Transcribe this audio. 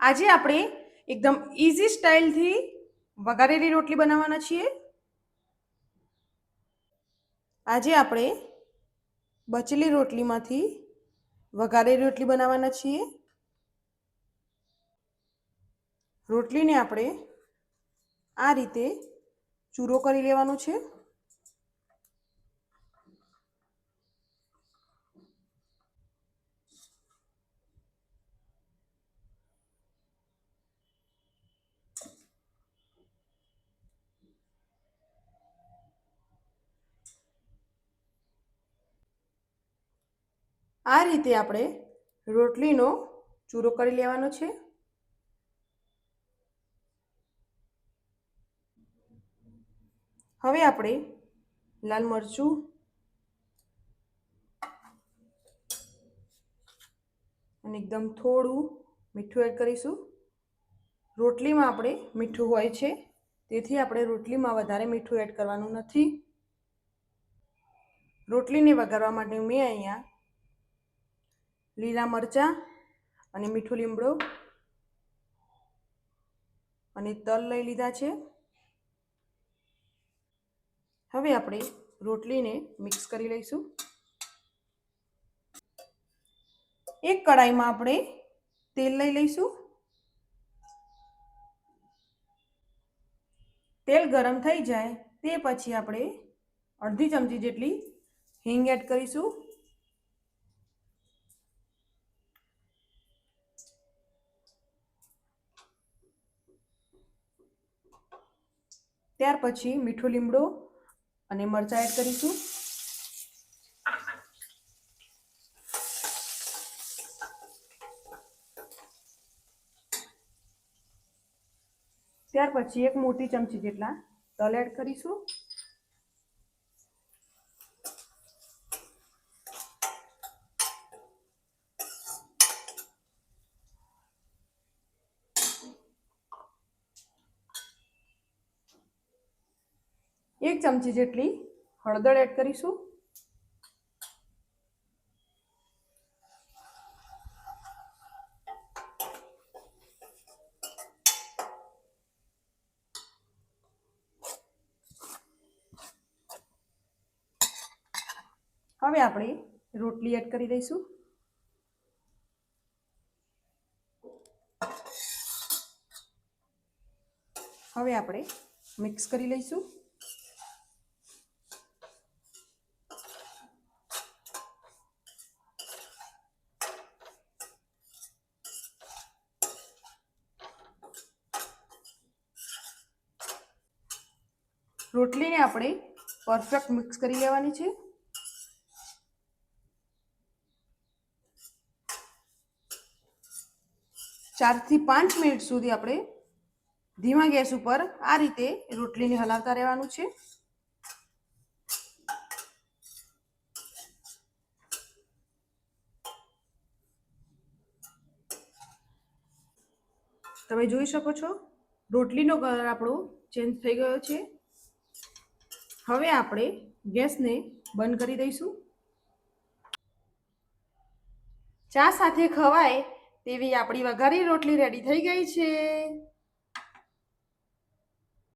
આજે આપણે એકદમ ઇઝી સ્ટાઇલથી વઘારેલી રોટલી બનાવવાના છીએ। આજે આપણે બચેલી રોટલીમાંથી વઘારેલી રોટલી બનાવવાના છીએ। રોટલીને આપણે આ રીતે ચૂરો કરી લેવાનો છે। આ રીતે આપણે રોટલીનો ચૂરો કરી લેવાનો છે। હવે આપણે લાલ મરચું અને એકદમ થોડું મીઠું એડ કરીશું। રોટલીમાં આપણે મીઠું હોય છે, તેથી આપણે રોટલીમાં વધારે મીઠું એડ કરવાનું નથી। રોટલીને વઘારવા માટે મેં અહીંયા લીલા મરચાં અને મીઠું લીમડો અને તલ લઈ લીધા છે। હવે આપણે રોટલીને મિક્સ કરી લઈશું। એક કડાઈમાં આપણે તેલ લઈ લઈશું। તેલ ગરમ થઈ જાય તે પછી આપણે અડધી ચમચી જેટલી હિંગ એડ કરીશું। ત્યાર પછી મીઠું લીમડો અને મરચાં એડ કરીશું। ત્યાર પછી એક મોટી ચમચી જેટલા તલ એડ કરીશું। એક ચમચી જેટલી હળદર એડ કરીશું। હવે આપણે રોટલી એડ કરી દઈશું। હવે આપણે મિક્સ કરી લઈશું। રોટલીને આપણે પરફેક્ટ મિક્સ કરી લેવાની છે। ચારથી 5 મિનિટ સુધી આપણે ધીમા ગેસ ઉપર આ રીતે રોટલીને હલાવતા રહેવાનું છે। તમે જોઈ શકો છો રોટલીનો કલર આપણો ચેન્જ થઈ ગયો છે। હવે આપણે ગેસને બંધ કરી દઈશું। ચા સાથે ખવાય તેવી આપણી વઘારેલી રોટલી રેડી થઈ ગઈ છે।